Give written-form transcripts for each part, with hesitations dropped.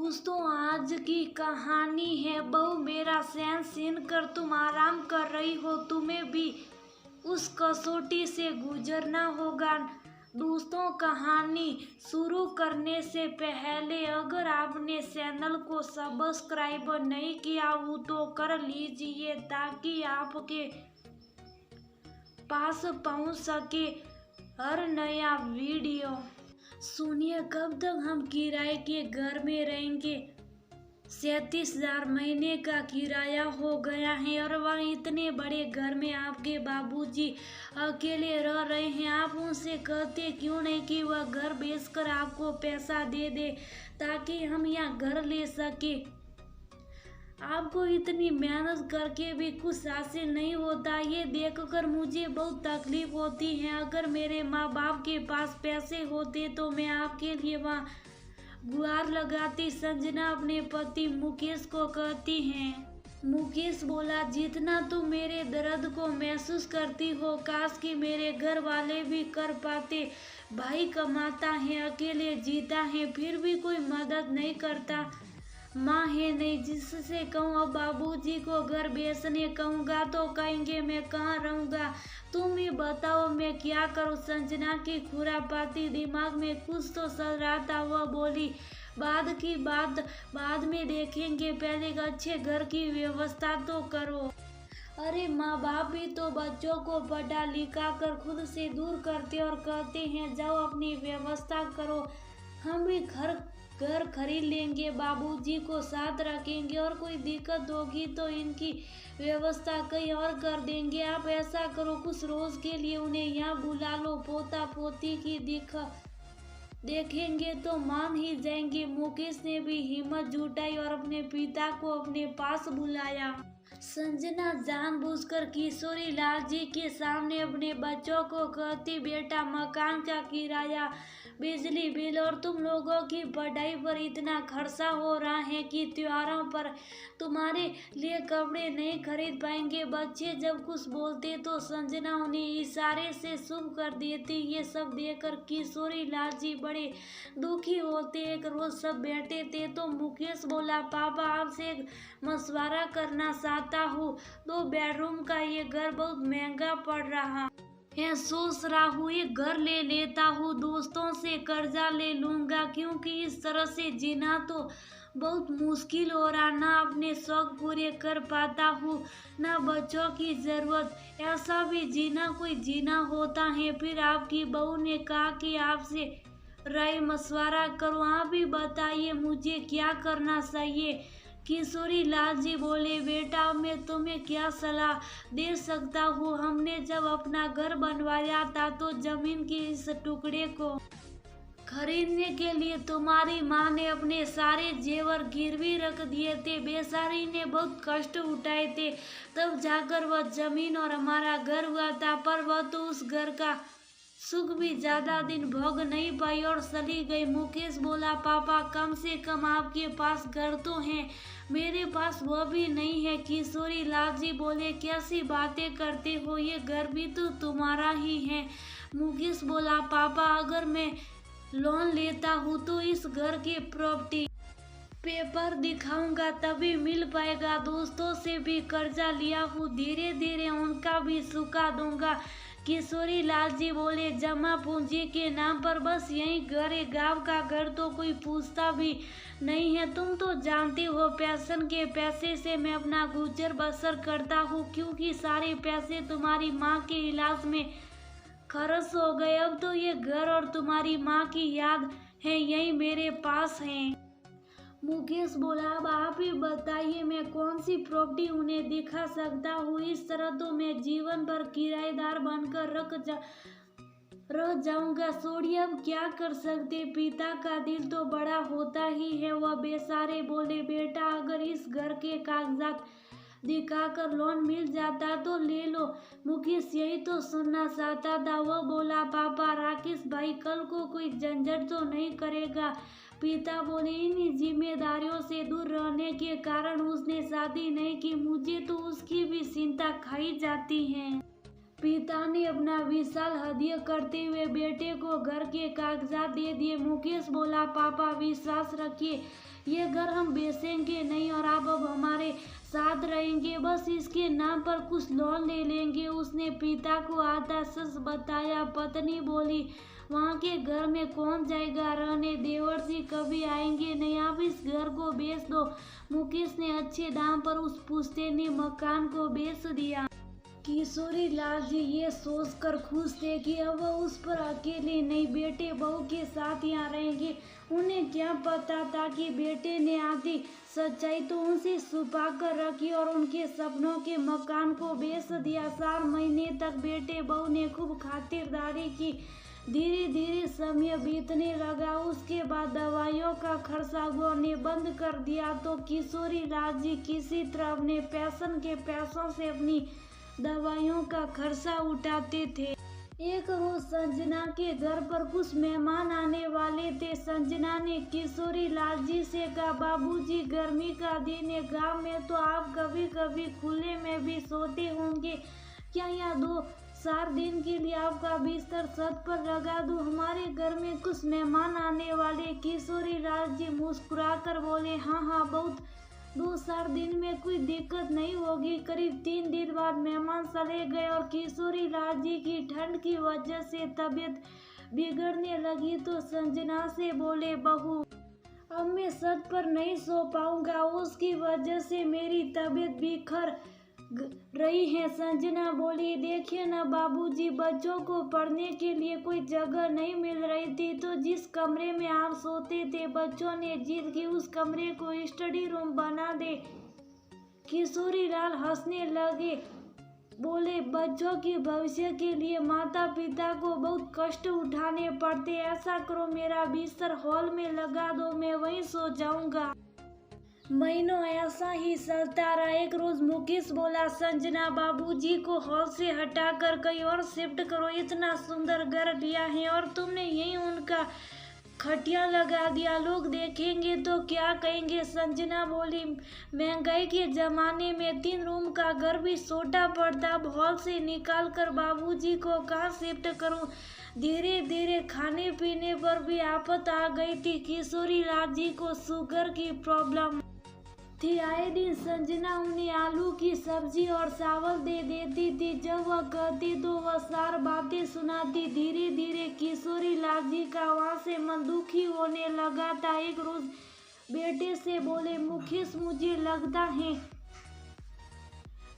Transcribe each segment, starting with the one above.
दोस्तों, आज की कहानी है बहू मेरा सैन सीन कर तुम आराम कर रही हो, तुम्हें भी उस कसौटी से गुजरना होगा। दोस्तों, कहानी शुरू करने से पहले अगर आपने चैनल को सब्सक्राइब नहीं किया हो तो कर लीजिए ताकि आपके पास पहुंच सके हर नया वीडियो। सुनिए, कब तक हम किराए के घर में रहेंगे। 37,000 महीने का किराया हो गया है और वह इतने बड़े घर में आपके बाबूजी अकेले रह रहे हैं। आप उनसे कहते क्यों नहीं कि वह घर बेचकर आपको पैसा दे दे ताकि हम यहाँ घर ले सके। आपको इतनी मेहनत करके भी कुछ हासिल नहीं होता, ये देखकर मुझे बहुत तकलीफ होती है। अगर मेरे माँ बाप के पास पैसे होते तो मैं आपके लिए वहाँ गुहार लगाती। संजना अपने पति मुकेश को कहती है। मुकेश बोला, जितना तुम मेरे दर्द को महसूस करती हो काश कि मेरे घर वाले भी कर पाते। भाई कमाता है, अकेले जीता है, फिर भी कोई मदद नहीं करता। माँ है नहीं जिससे कहूँ। अब बाबूजी को घर बेचने कहूँगा तो कहेंगे मैं कहाँ रहूँगा। तुम ही बताओ मैं क्या करूँ। संजना की खुरापाती दिमाग में कुछ तो चल रहा था। वह बोली, बाद की बात बाद में देखेंगे, पहले एक अच्छे घर की व्यवस्था तो करो। अरे माँ बाप भी तो बच्चों को पढ़ा लिखा कर खुद से दूर करते और कहते हैं जाओ अपनी व्यवस्था करो, हम भी घर खरीद लेंगे, बाबूजी को साथ रखेंगे और कोई दिक्कत होगी तो इनकी व्यवस्था कहीं और कर देंगे। आप ऐसा करो, कुछ रोज के लिए उन्हें यहाँ बुला लो, पोता पोती की देखेंगे तो मान ही जाएंगे। मुकेश ने भी हिम्मत जुटाई और अपने पिता को अपने पास बुलाया। संजना जानबूझकर किशोरी लाल जी के सामने अपने बच्चों को कहती, बेटा मकान का किराया, बिजली बिल और तुम लोगों की पढ़ाई पर इतना खर्चा हो रहा है कि त्योहारों पर तुम्हारे लिए कपड़े नहीं खरीद पाएंगे। बच्चे जब कुछ बोलते तो संजना उन्हें इशारे से शुभ कर देती। ये सब देखकर किशोरी लाल जी बड़े दुखी होते। एक रोज सब बैठे थे तो मुकेश बोला, पापा आपसे एक मशवरा करना चाहता हूँ। 2 बेडरूम का ये घर बहुत महंगा पड़ रहा है, सोच रहा हूँ ये घर ले लेता हूँ, दोस्तों से कर्जा ले लूंगा क्योंकि इस तरह से जीना तो बहुत मुश्किल हो रहा। ना अपने शौक पूरे कर पाता हूँ ना बच्चों की जरूरत, ऐसा भी जीना कोई जीना होता है। फिर आपकी बहू ने कहा कि आपसे राय मशवरा करो, आप भी बताइए मुझे क्या करना चाहिए। किशोरी लाल जी बोले, बेटा मैं तुम्हें क्या सलाह दे सकता हूँ। हमने जब अपना घर बनवाया था तो जमीन के इस टुकड़े को खरीदने के लिए तुम्हारी माँ ने अपने सारे जेवर गिरवी रख दिए थे। बेचारी ने बहुत कष्ट उठाए थे, तब जाकर वह जमीन और हमारा घर हुआ था। पर वह तो उस घर का सुख भी ज्यादा दिन भोग नहीं पाई और चली गई। मुकेश बोला, पापा कम से कम आपके पास घर तो है, मेरे पास वह भी नहीं है। किशोरी लाल जी बोले, कैसी बातें करते हो, ये घर भी तो तुम्हारा ही है। मुकेश बोला, पापा अगर मैं लोन लेता हूँ तो इस घर के प्रॉपर्टी पेपर दिखाऊंगा तभी मिल पाएगा। दोस्तों से भी कर्जा लिया हूँ, धीरे धीरे उनका भी चुका दूंगा। किशोरी लाल जी बोले, जमा पूंजी के नाम पर बस यही घर है, गांव का घर तो कोई पूछता भी नहीं है। तुम तो जानते हो पेंशन के पैसे से मैं अपना गुजर बसर करता हूँ क्योंकि सारे पैसे तुम्हारी माँ के इलाज में खर्च हो गए। अब तो ये घर और तुम्हारी माँ की याद है यही मेरे पास है। मुकेश बोला, अब आप ही बताइए मैं कौन सी प्रॉपर्टी उन्हें दिखा सकता हूँ। इस तरह तो मैं जीवन भर किराएदार बनकर रह जाऊंगा। छोड़िए अब क्या कर सकते, पिता का दिल तो बड़ा होता ही है। वह बेचारे बोले, बेटा अगर इस घर के कागजात दिखाकर लोन मिल जाता तो ले लो। मुकेश यही तो सुनना चाहता था। वह बोला, पापा राकेश भाई कल को कोई झंझट तो नहीं करेगा। पिता बोले, इन जिम्मेदारियों से दूर रहने के कारण उसने शादी नहीं की, मुझे तो उसकी भी चिंता खाई जाती है। पिता ने अपना विशाल हदिया करते हुए बेटे को घर के कागजात दे दिए। मुकेश बोला, पापा विश्वास रखिए ये घर हम बेचेंगे नहीं और आप अब हमारे साथ रहेंगे, बस इसके नाम पर कुछ लोन ले लेंगे। उसने पिता को आधा सच बताया। पत्नी बोली, वहाँ के घर में कौन जाएगा रहने, देवर जी कभी आएंगे नहीं, आप इस घर को बेच दो। मुकेश ने अच्छे दाम पर उस पुश्तैनी मकान को बेच दिया। किशोरी लाल जी ये सोचकर खुश थे कि अब वो उस पर अकेले नहीं, बेटे बहू के साथ यहाँ रहेंगे। उन्हें क्या पता था कि बेटे ने आधी सच्चाई तो उनसे छुपा कर रखी और उनके सपनों के मकान को बेच दिया। 4 महीने तक बेटे बहू ने खूब खातिरदारी की। धीरे धीरे समय बीतने लगा। उसके बाद दवाइयों का खर्चा वो ने बंद कर दिया तो किशोरी लाल जी किसी तरह अपने पैशन के पैसों से अपनी दवाइयों का खर्चा उठाते थे। एक रोज संजना के घर पर कुछ मेहमान आने वाले थे। संजना ने किशोरी लाल जी से कहा, बाबूजी गर्मी का दिन है, गाँव में तो आप कभी कभी खुले में भी सोते होंगे, क्या यहाँ 2-4 दिन के लिए आपका बिस्तर छत पर लगा दूं? हमारे घर में कुछ मेहमान आने वाले। किशोरी लाल जी मुस्कुराकर बोले, हाँ बहुत 2-4 दिन में कोई दिक्कत नहीं होगी। करीब 3 दिन बाद मेहमान चले गए और किशोरी लाल जी की ठंड की वजह से तबीयत बिगड़ने लगी तो संजना से बोले, बहू अब मैं छत पर नहीं सो पाऊंगा, उसकी वजह से मेरी तबीयत बिखर रही है। संजना बोली, देखिए ना बाबूजी, बच्चों को पढ़ने के लिए कोई जगह नहीं मिल रही थी तो जिस कमरे में आप सोते थे बच्चों ने जिद की उस कमरे को स्टडी रूम बना दे। किशोरी लाल हंसने लगे, बोले, बच्चों के भविष्य के लिए माता पिता को बहुत कष्ट उठाने पड़ते, ऐसा करो मेरा बिस्तर हॉल में लगा दो, मैं वहीं सो जाऊंगा। महीनों ऐसा ही चलता रहा। एक रोज मुकेश बोला, संजना बाबूजी को हॉल से हटाकर कहीं और शिफ्ट करो, इतना सुंदर घर लिया है और तुमने यही उनका खटिया लगा दिया, लोग देखेंगे तो क्या कहेंगे? संजना बोली, महंगाई के जमाने में 3 रूम का घर भी छोटा पड़ता, अब हॉल से निकाल कर बाबूजी को कहाँ शिफ्ट करूं? धीरे धीरे खाने पीने पर भी आफत आ गई थी। किशोरी लाल जी को शुगर की प्रॉब्लम थी। आए दिन संजना उन्हें आलू की सब्जी और चावल दे देती थी। जब वह कहती तो वह 4 बातें सुनाती। धीरे धीरे किशोरी लाल जी का वहाँ से मन दुखी होने लगा था। एक रोज बेटे से बोले, मुकेश मुझे लगता है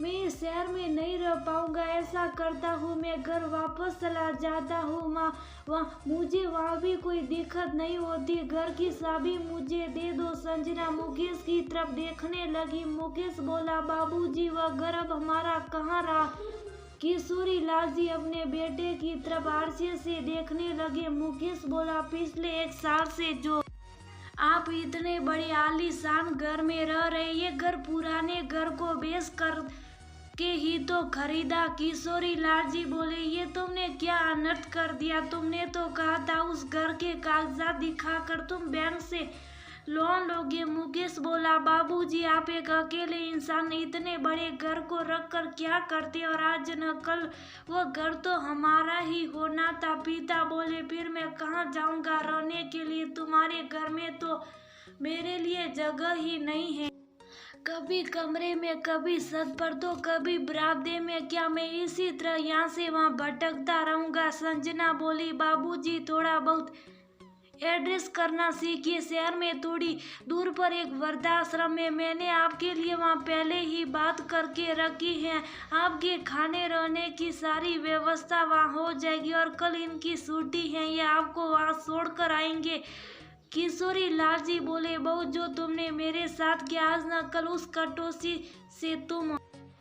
मैं इस शहर में नहीं रह पाऊंगा, ऐसा करता हूँ मैं घर वापस चला जाता हूँ। माँ मुझे वहाँ भी कोई दिक्कत नहीं होती, घर की चाबी मुझे दे दो। संजना मुकेश की तरफ देखने लगी। मुकेश बोला, बाबूजी वह घर अब हमारा कहाँ रहा? किशोरी लाल जी अपने बेटे की तरफ आरसे से देखने लगे। मुकेश बोला, पिछले 1 साल से जो आप इतने बड़े आलीशान घर में रह रहे, ये घर पुराने घर को बेच कर के ही तो खरीदा। किशोरी लाल जी बोले, ये तुमने क्या अनर्थ कर दिया? तुमने तो कहा था उस घर के कागजात दिखाकर तुम बैंक से लोन लोगे। मुकेश बोला, बाबूजी आप एक अकेले इंसान इतने बड़े घर को रख कर क्या करते, और आज न कल वो घर तो हमारा ही होना था। पिता बोले, फिर मैं कहाँ जाऊंगा रहने के लिए? तुम्हारे घर में तो मेरे लिए जगह ही नहीं है, कभी कमरे में, कभी छत पर तो कभी बरामदे में। क्या मैं इसी तरह यहाँ से वहाँ भटकता रहूंगा? संजना बोली, बाबूजी थोड़ा बहुत एड्रेस करना सीखिए। शहर में थोड़ी दूर पर एक वृद्धाश्रम है, मैंने आपके लिए वहाँ पहले ही बात करके रखी है। आपके खाने रहने की सारी व्यवस्था वहाँ हो जाएगी और कल इनकी छुट्टी है, ये आपको वहाँ छोड़कर आएंगे। किशोरी लाल जी बोले, बहू जो तुमने मेरे साथ किया, आज न कल उस कटौती से तुम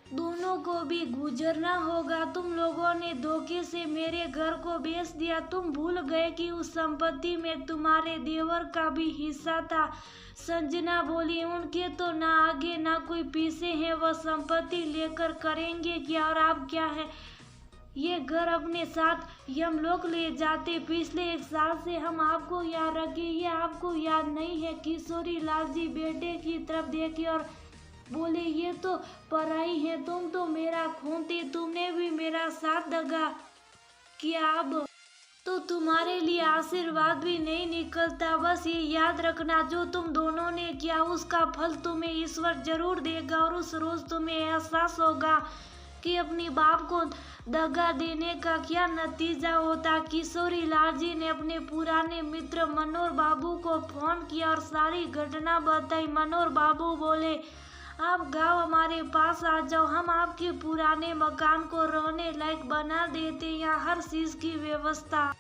दोनों को भी गुजरना होगा। तुम लोगों ने धोखे से मेरे घर को बेच दिया। तुम भूल गए कि उस संपत्ति में तुम्हारे देवर का भी हिस्सा था। संजना बोली, उनके तो ना आगे ना कोई पीछे है, वह संपत्ति लेकर करेंगे क्या? और आप क्या है, ये घर अपने साथ यमलोक ले जाते। पिछले 1 साल से हम आपको यहाँ रखे, ये आपको याद नहीं है? किशोरी लाल जी बेटे की तरफ देखे और बोले, ये तो पराई है, तुम तो मेरा खून थे, तुमने भी मेरा साथ दगा किया, अब तो तुम्हारे लिए आशीर्वाद भी नहीं निकलता। बस ये याद रखना, जो तुम दोनों ने किया उसका फल तुम्हें ईश्वर जरूर देगा, और उस रोज तुम्हें एहसास होगा कि अपनी बाप को दगा देने का क्या नतीजा होता। किशोरी लाल जी ने अपने पुराने मित्र मनोहर बाबू को फोन किया और सारी घटना बताई। मनोहर बाबू बोले, आप गांव हमारे पास आ जाओ, हम आपके पुराने मकान को रहने लायक बना देते, यहाँ हर चीज की व्यवस्था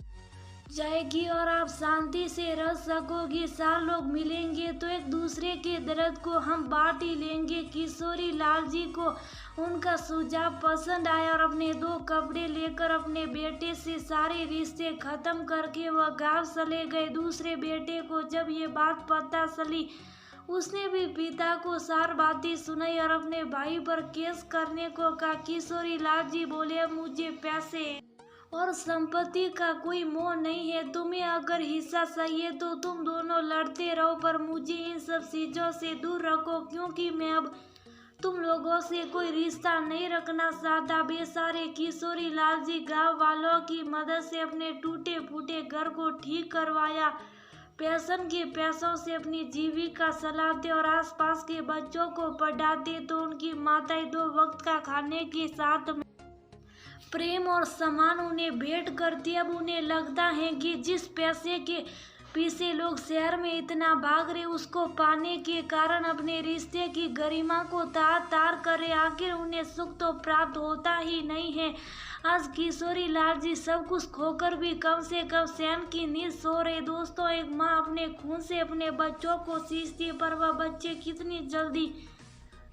जाएगी और आप शांति से रह सकोगी। 4 लोग मिलेंगे तो एक दूसरे के दर्द को हम बांट ही लेंगे। किशोरी लाल जी को उनका सुझाव पसंद आया और अपने 2 कपड़े लेकर अपने बेटे से सारे रिश्ते खत्म करके वह गांव चले गए। दूसरे बेटे को जब ये बात पता चली, उसने भी पिता को 4 बातें सुनाई और अपने भाई पर केस करने को कहा। किशोरी लाल जी बोले, अब मुझे पैसे और संपत्ति का कोई मोह नहीं है, तुम्हें अगर हिस्सा चाहिए तो तुम दोनों लड़ते रहो, पर मुझे इन सब चीजों से दूर रखो, क्योंकि मैं अब तुम लोगों से कोई रिश्ता नहीं रखना चाहता। बेचारे किशोरी लाल जी गाँव वालों की मदद से अपने टूटे फूटे घर को ठीक करवाया, पेंशन के पैसों से अपनी जीविका चलाते और आसपास के बच्चों को पढ़ाते। तो उनकी माताएं 2 वक्त का खाने के साथ प्रेम और सम्मान उन्हें भेंट करती। अब उन्हें लगता है कि जिस पैसे के पीछे लोग शहर में इतना भाग रहे, उसको पाने के कारण अपने रिश्ते की गरिमा को तार तार करे, आखिर उन्हें सुख तो प्राप्त होता ही नहीं है। आज किशोरी लाल जी सब कुछ खोकर भी कम से कम चैन की नींद सो रहे। दोस्तों, एक माँ अपने खून से अपने बच्चों को सींचती है, पर वह बच्चे कितनी जल्दी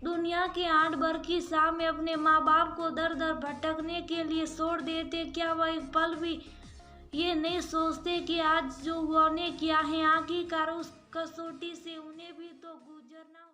दुनिया के 8 भर की शाह में अपने माँ बाप को दर दर भटकने के लिए छोड़ देते। क्या वह एक पल भी ये नहीं सोचते कि आज जो उन्होंने किया है, आखिरकार उस कसौटी से उन्हें भी तो गुजरना